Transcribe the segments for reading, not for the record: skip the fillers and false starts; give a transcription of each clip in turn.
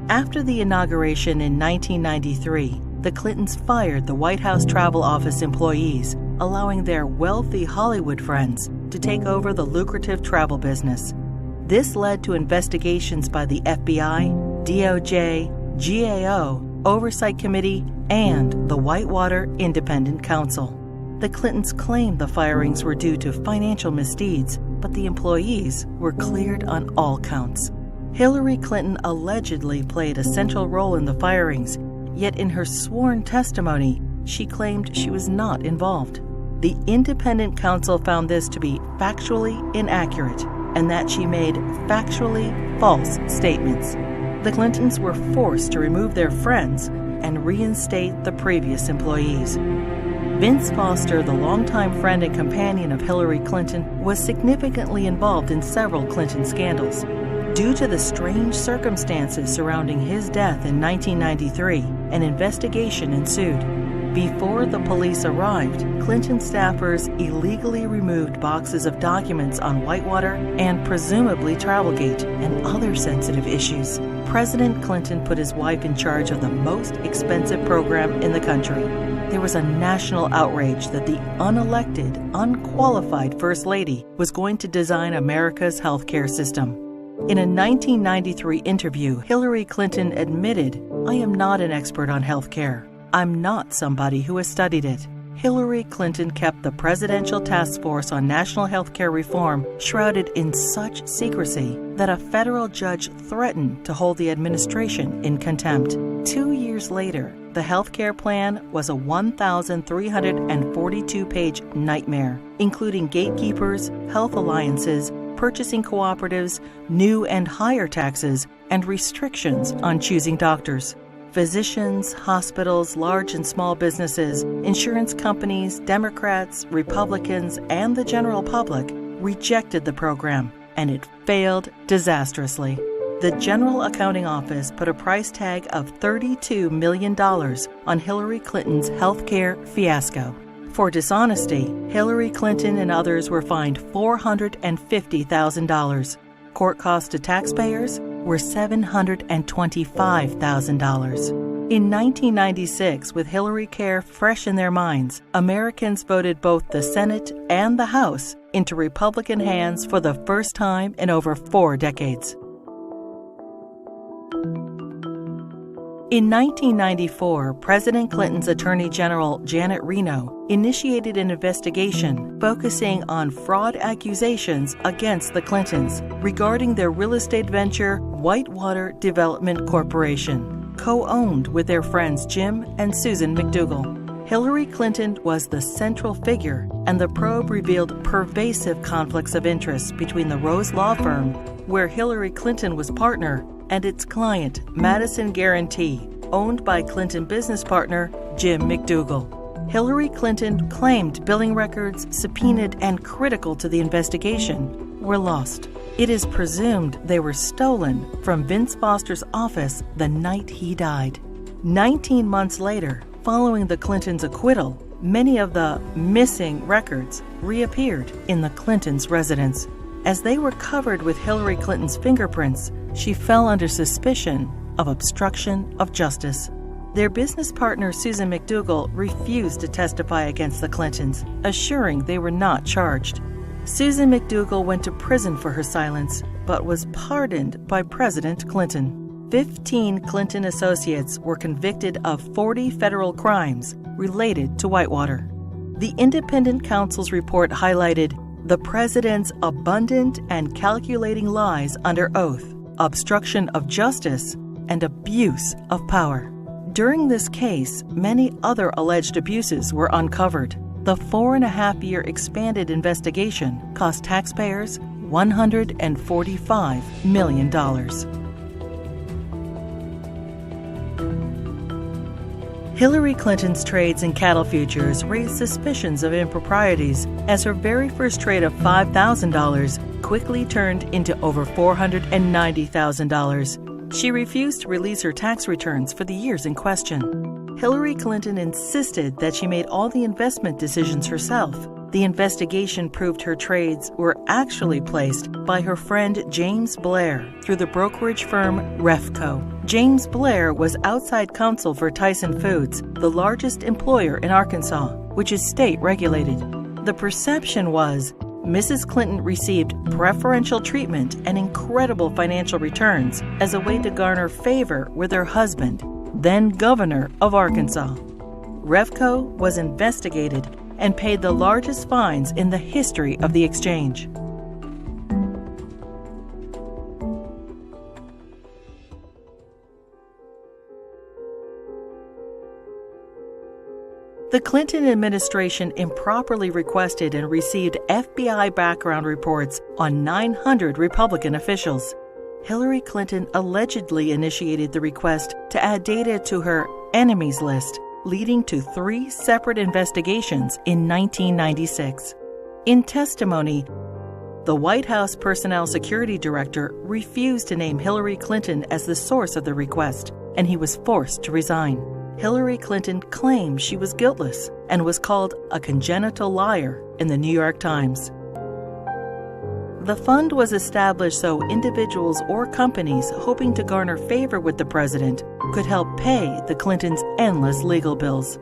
After the inauguration in 1993, the Clintons fired the White House Travel Office employees, allowing their wealthy Hollywood friends to take over the lucrative travel business. This led to investigations by the FBI, DOJ, GAO, Oversight Committee, and the Whitewater Independent Counsel. The Clintons claimed the firings were due to financial misdeeds, but the employees were cleared on all counts. Hillary Clinton allegedly played a central role in the firings, yet in her sworn testimony, she claimed she was not involved. The independent counsel found this to be factually inaccurate and that she made factually false statements. The Clintons were forced to remove their friends and reinstate the previous employees. Vince Foster, the longtime friend and companion of Hillary Clinton, was significantly involved in several Clinton scandals. Due to the strange circumstances surrounding his death in 1993, an investigation ensued. Before the police arrived, Clinton staffers illegally removed boxes of documents on Whitewater and presumably Travelgate and other sensitive issues. President Clinton put his wife in charge of the most expensive program in the country. There was a national outrage that the unelected, unqualified First Lady was going to design America's healthcare system. In a 1993 interview, Hillary Clinton admitted, "I am not an expert on healthcare. I'm not somebody who has studied it." Hillary Clinton kept the Presidential Task Force on National Healthcare Reform shrouded in such secrecy that a federal judge threatened to hold the administration in contempt. 2 years later, the healthcare plan was a 1,342-page nightmare, including gatekeepers, health alliances, purchasing cooperatives, new and higher taxes, and restrictions on choosing doctors. Physicians, hospitals, large and small businesses, insurance companies, Democrats, Republicans, and the general public rejected the program, and it failed disastrously. The General Accounting Office put a price tag of $32 million on Hillary Clinton's healthcare fiasco. For dishonesty, Hillary Clinton and others were fined $450,000. Court costs to taxpayers were $725,000. In 1996, with Hillary Care fresh in their minds, Americans voted both the Senate and the House into Republican hands for the first time in over 4 decades. In 1994, President Clinton's Attorney General Janet Reno initiated an investigation focusing on fraud accusations against the Clintons regarding their real estate venture, Whitewater Development Corporation, co-owned with their friends Jim and Susan McDougal. Hillary Clinton was the central figure, and the probe revealed pervasive conflicts of interest between the Rose Law Firm, where Hillary Clinton was partner, and its client, Madison Guaranty, owned by Clinton business partner Jim McDougal. Hillary Clinton claimed billing records subpoenaed and critical to the investigation were lost. It is presumed they were stolen from Vince Foster's office the night he died. 19 months later, following the Clintons' acquittal, many of the missing records reappeared in the Clintons' residence. As they were covered with Hillary Clinton's fingerprints, she fell under suspicion of obstruction of justice. Their business partner, Susan McDougal, refused to testify against the Clintons, assuring they were not charged. Susan McDougal went to prison for her silence, but was pardoned by President Clinton. 15 Clinton associates were convicted of 40 federal crimes related to Whitewater. The independent counsel's report highlighted the president's abundant and calculating lies under oath, obstruction of justice, and abuse of power. During this case, many other alleged abuses were uncovered. The 4.5-year expanded investigation cost taxpayers $145 million. Hillary Clinton's trades in cattle futures raised suspicions of improprieties as her very first trade of $5,000 quickly turned into over $490,000. She refused to release her tax returns for the years in question. Hillary Clinton insisted that she made all the investment decisions herself, The investigation proved her trades were actually placed by her friend James Blair through the brokerage firm Refco. James Blair was outside counsel for Tyson Foods, the largest employer in Arkansas, which is state regulated. The perception was Mrs. Clinton received preferential treatment and incredible financial returns as a way to garner favor with her husband, then governor of Arkansas. Refco was investigated and paid the largest fines in the history of the exchange. The Clinton administration improperly requested and received FBI background reports on 900 Republican officials. Hillary Clinton allegedly initiated the request to add data to her enemies list, leading to 3 separate investigations in 1996. In testimony, the White House Personnel Security Director refused to name Hillary Clinton as the source of the request, and he was forced to resign. Hillary Clinton claimed she was guiltless and was called a congenital liar in the New York Times. The fund was established so individuals or companies hoping to garner favor with the president could help pay the Clintons' endless legal bills.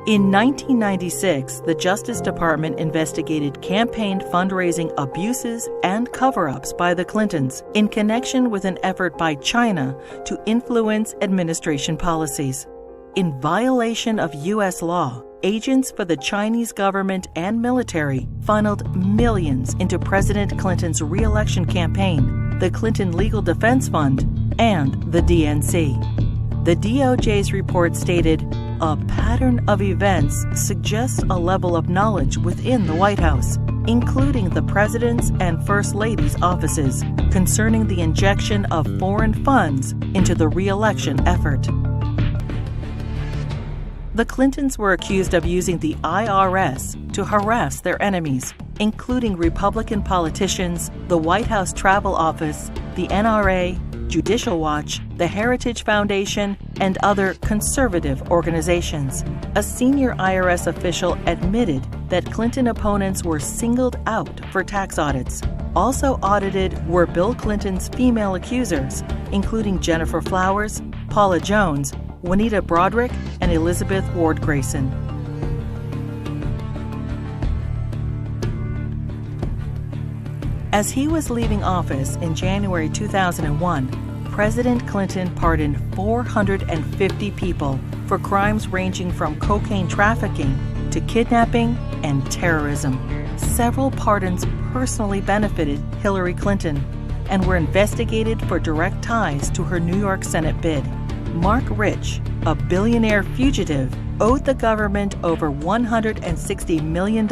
In 1996, the Justice Department investigated campaign fundraising abuses and cover-ups by the Clintons in connection with an effort by China to influence administration policies. In violation of U.S. law, agents for the Chinese government and military funneled millions into President Clinton's re-election campaign, the Clinton Legal Defense Fund, and the DNC. The DOJ's report stated, "A pattern of events suggests a level of knowledge within the White House, including the President's and First Lady's offices, concerning the injection of foreign funds into the re-election effort." The Clintons were accused of using the IRS to harass their enemies, including Republican politicians, the White House Travel Office, the NRA, Judicial Watch, the Heritage Foundation, and other conservative organizations. A senior IRS official admitted that Clinton opponents were singled out for tax audits. Also audited were Bill Clinton's female accusers, including Jennifer Flowers, Paula Jones, Juanita Broaddrick, and Elizabeth Ward Grayson. As he was leaving office in January 2001, President Clinton pardoned 450 people for crimes ranging from cocaine trafficking to kidnapping and terrorism. Several pardons personally benefited Hillary Clinton and were investigated for direct ties to her New York Senate bid. Mark Rich, a billionaire fugitive, owed the government over $160 million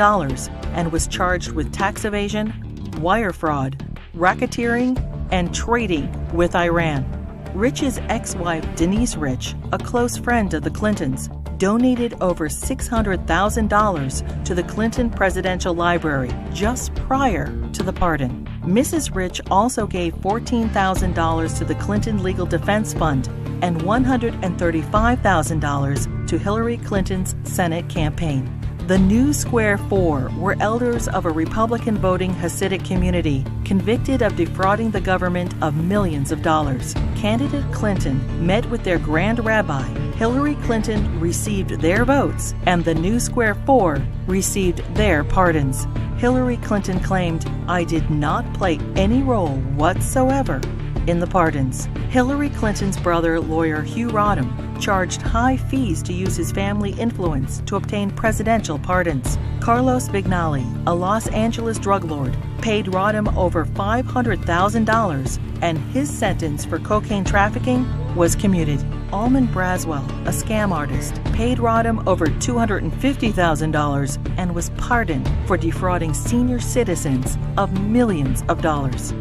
and was charged with tax evasion, wire fraud, racketeering, and trading with Iran. Rich's ex-wife, Denise Rich, a close friend of the Clintons, donated over $600,000 to the Clinton Presidential Library just prior to the pardon. Mrs. Rich also gave $14,000 to the Clinton Legal Defense Fund and $135,000 to Hillary Clinton's Senate campaign. The New Square Four were elders of a Republican voting Hasidic community convicted of defrauding the government of millions of dollars. Candidate Clinton met with their grand rabbi. Hillary Clinton received their votes, and the New Square Four received their pardons. Hillary Clinton claimed, "I did not play any role whatsoever in the pardons." Hillary Clinton's brother, lawyer Hugh Rodham, charged high fees to use his family influence to obtain presidential pardons. Carlos Vignali, a Los Angeles drug lord, paid Rodham over $500,000, and his sentence for cocaine trafficking was commuted. Almond Braswell, a scam artist, paid Rodham over $250,000 and was pardoned for defrauding senior citizens of millions of dollars.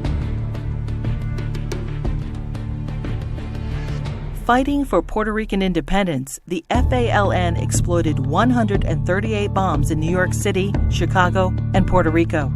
Fighting for Puerto Rican independence, the FALN exploded 138 bombs in New York City, Chicago, and Puerto Rico.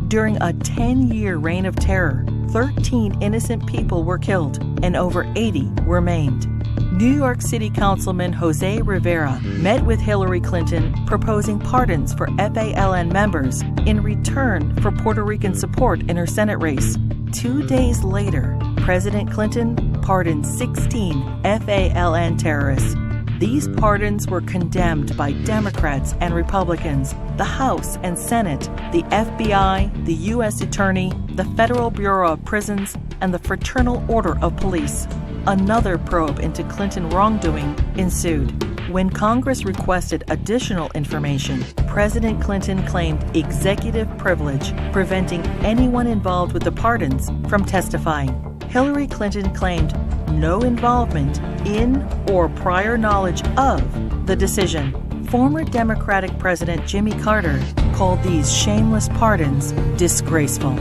During a 10-year reign of terror, 13 innocent people were killed and over 80 were maimed. New York City Councilman Jose Rivera met with Hillary Clinton proposing pardons for FALN members in return for Puerto Rican support in her Senate race. 2 days later, President Clinton pardoned 16 FALN terrorists. These pardons were condemned by Democrats and Republicans, the House and Senate, the FBI, the U.S. Attorney, the Federal Bureau of Prisons, and the Fraternal Order of Police. Another probe into Clinton wrongdoing ensued. When Congress requested additional information, President Clinton claimed executive privilege, preventing anyone involved with the pardons from testifying. Hillary Clinton claimed no involvement in or prior knowledge of the decision. Former Democratic President Jimmy Carter called these shameless pardons disgraceful.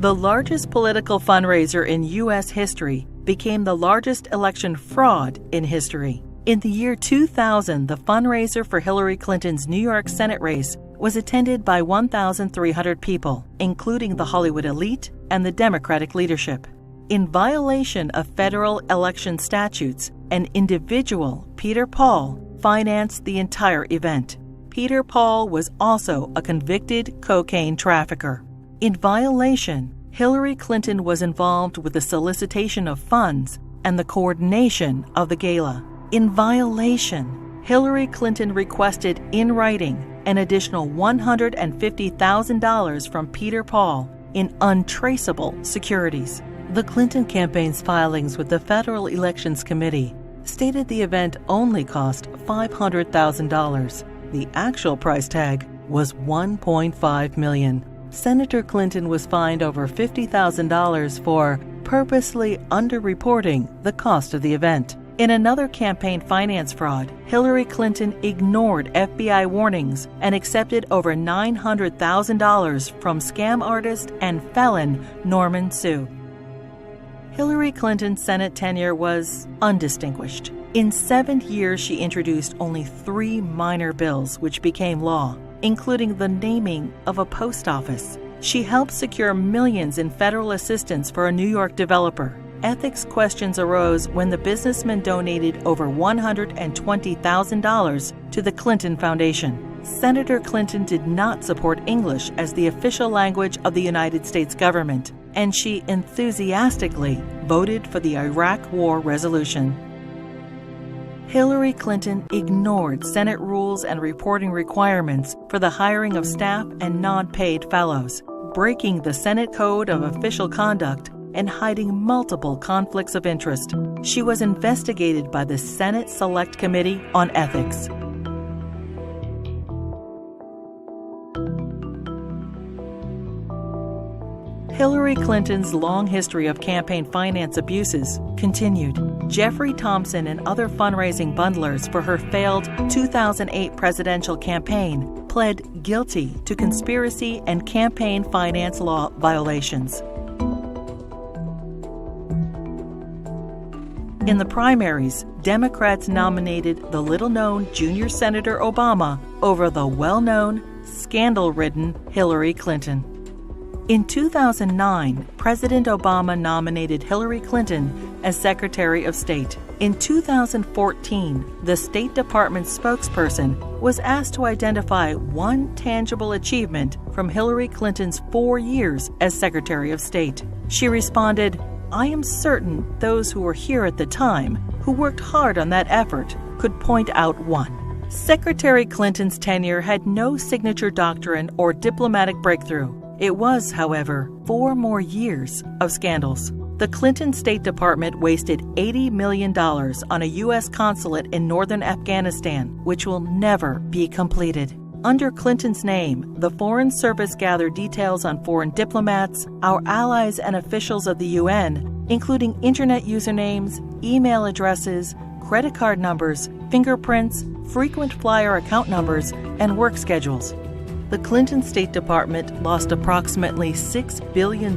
The largest political fundraiser in U.S. history became the largest election fraud in history. In the year 2000, the fundraiser for Hillary Clinton's New York Senate race was attended by 1,300 people, including the Hollywood elite and the Democratic leadership. In violation of federal election statutes, an individual, Peter Paul, financed the entire event. Peter Paul was also a convicted cocaine trafficker. In violation, Hillary Clinton was involved with the solicitation of funds and the coordination of the gala. In violation, Hillary Clinton requested in writing an additional $150,000 from Peter Paul in untraceable securities. The Clinton campaign's filings with the Federal Elections Committee stated the event only cost $500,000. The actual price tag was $1.5 million. Senator Clinton was fined over $50,000 for purposely underreporting the cost of the event. In another campaign finance fraud, Hillary Clinton ignored FBI warnings and accepted over $900,000 from scam artist and felon Norman Suh. Hillary Clinton's Senate tenure was undistinguished. In 7 years, she introduced only 3 minor bills which became law, including the naming of a post office. She helped secure millions in federal assistance for a New York developer. Ethics questions arose when the businessman donated over $120,000 to the Clinton Foundation. Senator Clinton did not support English as the official language of the United States government, and she enthusiastically voted for the Iraq War resolution. Hillary Clinton ignored Senate rules and reporting requirements for the hiring of staff and non-paid fellows, breaking the Senate Code of Official Conduct and hiding multiple conflicts of interest. She was investigated by the Senate Select Committee on Ethics. Hillary Clinton's long history of campaign finance abuses continued. Jeffrey Thompson and other fundraising bundlers for her failed 2008 presidential campaign pled guilty to conspiracy and campaign finance law violations. In the primaries, Democrats nominated the little-known junior Senator Obama over the well-known, scandal-ridden Hillary Clinton. In 2009, President Obama nominated Hillary Clinton as Secretary of State. In 2014, the State Department spokesperson was asked to identify one tangible achievement from Hillary Clinton's 4 years as Secretary of State. She responded, "I am certain those who were here at the time, who worked hard on that effort, could point out one." Secretary Clinton's tenure had no signature doctrine or diplomatic breakthrough. It was, however, 4 more years of scandals. The Clinton State Department wasted $80 million on a U.S. consulate in northern Afghanistan, which will never be completed. Under Clinton's name, the Foreign Service gathered details on foreign diplomats, our allies and officials of the UN, including internet usernames, email addresses, credit card numbers, fingerprints, frequent flyer account numbers, and work schedules. The Clinton State Department lost approximately $6 billion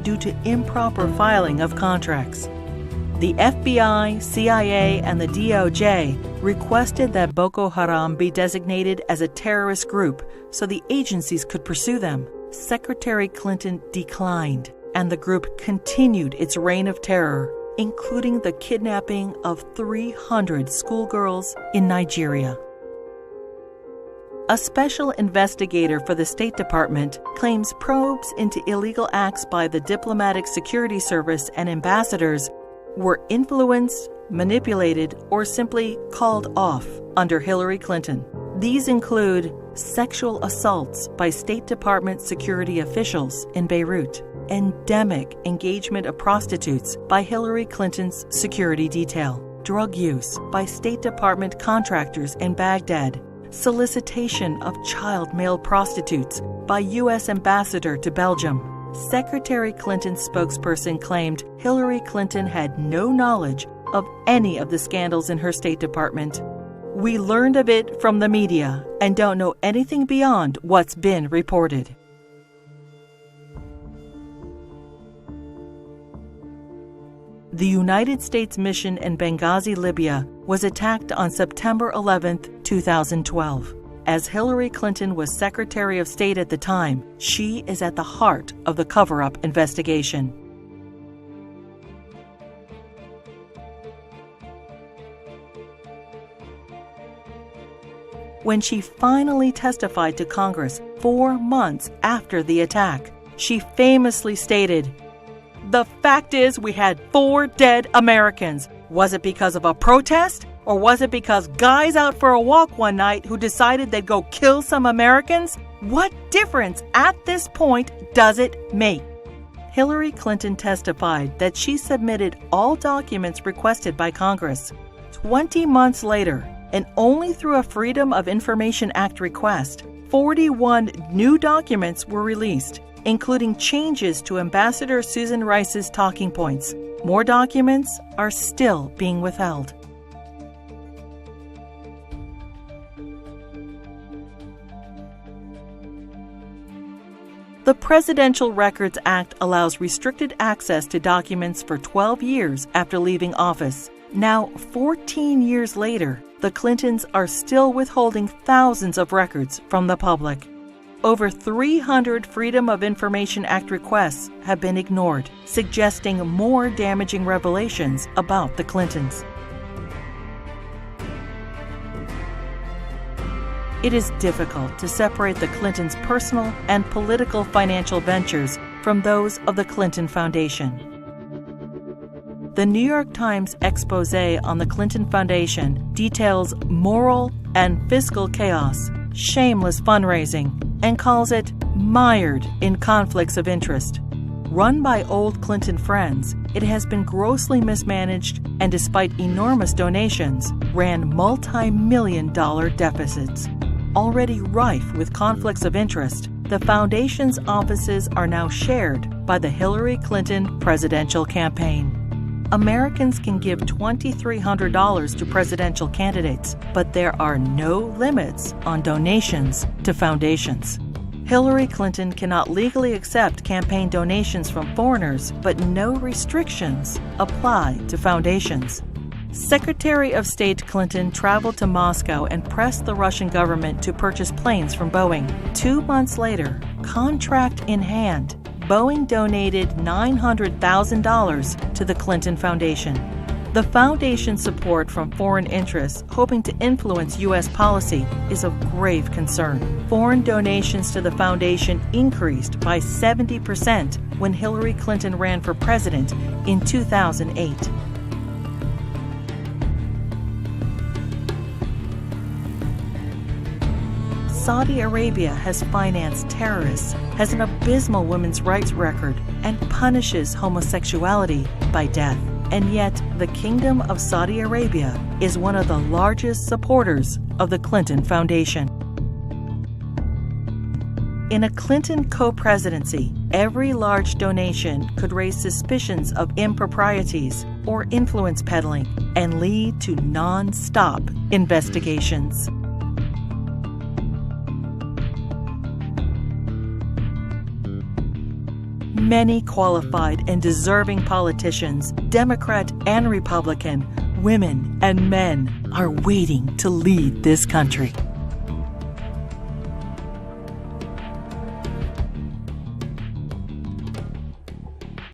due to improper filing of contracts. The FBI, CIA, and the DOJ requested that Boko Haram be designated as a terrorist group so the agencies could pursue them. Secretary Clinton declined, and the group continued its reign of terror, including the kidnapping of 300 schoolgirls in Nigeria. A special investigator for the State Department claims probes into illegal acts by the Diplomatic Security Service and ambassadors were influenced, manipulated, or simply called off under Hillary Clinton. These include sexual assaults by State Department security officials in Beirut, endemic engagement of prostitutes by Hillary Clinton's security detail, drug use by State Department contractors in Baghdad, solicitation of child male prostitutes by U.S. ambassador to Belgium. Secretary Clinton's spokesperson claimed Hillary Clinton had no knowledge of any of the scandals in her State Department. We learned of it from the media and don't know anything beyond what's been reported. The United States mission in Benghazi, Libya, was attacked on September 11, 2012. As Hillary Clinton was Secretary of State at the time, she is at the heart of the cover-up investigation. When she finally testified to Congress 4 months after the attack, she famously stated, "The fact is we had 4 dead Americans. Was it because of a protest? Or was it because guys out for a walk one night who decided they'd go kill some Americans? What difference at this point does it make?" Hillary Clinton testified that she submitted all documents requested by Congress. 20 months later, and only through a Freedom of Information Act request, 41 new documents were released, including changes to Ambassador Susan Rice's talking points. More documents are still being withheld. The Presidential Records Act allows restricted access to documents for 12 years after leaving office. Now, 14 years later, the Clintons are still withholding thousands of records from the public. Over 300 Freedom of Information Act requests have been ignored, suggesting more damaging revelations about the Clintons. It is difficult to separate the Clintons' personal and political financial ventures from those of the Clinton Foundation. The New York Times expose on the Clinton Foundation details moral and fiscal chaos, shameless fundraising, and calls it mired in conflicts of interest. Run by old Clinton friends, it has been grossly mismanaged and, despite enormous donations, ran multi-million-dollar deficits. Already rife with conflicts of interest, the foundation's offices are now shared by the Hillary Clinton presidential campaign. Americans can give $2,300 to presidential candidates, but there are no limits on donations to foundations. Hillary Clinton cannot legally accept campaign donations from foreigners, but no restrictions apply to foundations. Secretary of State Clinton traveled to Moscow and pressed the Russian government to purchase planes from Boeing. 2 months later, contract in hand, Boeing donated $900,000 to the Clinton Foundation. The foundation's support from foreign interests hoping to influence U.S. policy is of grave concern. Foreign donations to the foundation increased by 70% when Hillary Clinton ran for president in 2008. Saudi Arabia has financed terrorists, has an abysmal women's rights record, and punishes homosexuality by death. And yet, the Kingdom of Saudi Arabia is one of the largest supporters of the Clinton Foundation. In a Clinton co-presidency, every large donation could raise suspicions of improprieties or influence peddling and lead to non-stop investigations. Many qualified and deserving politicians, Democrat and Republican, women and men, are waiting to lead this country.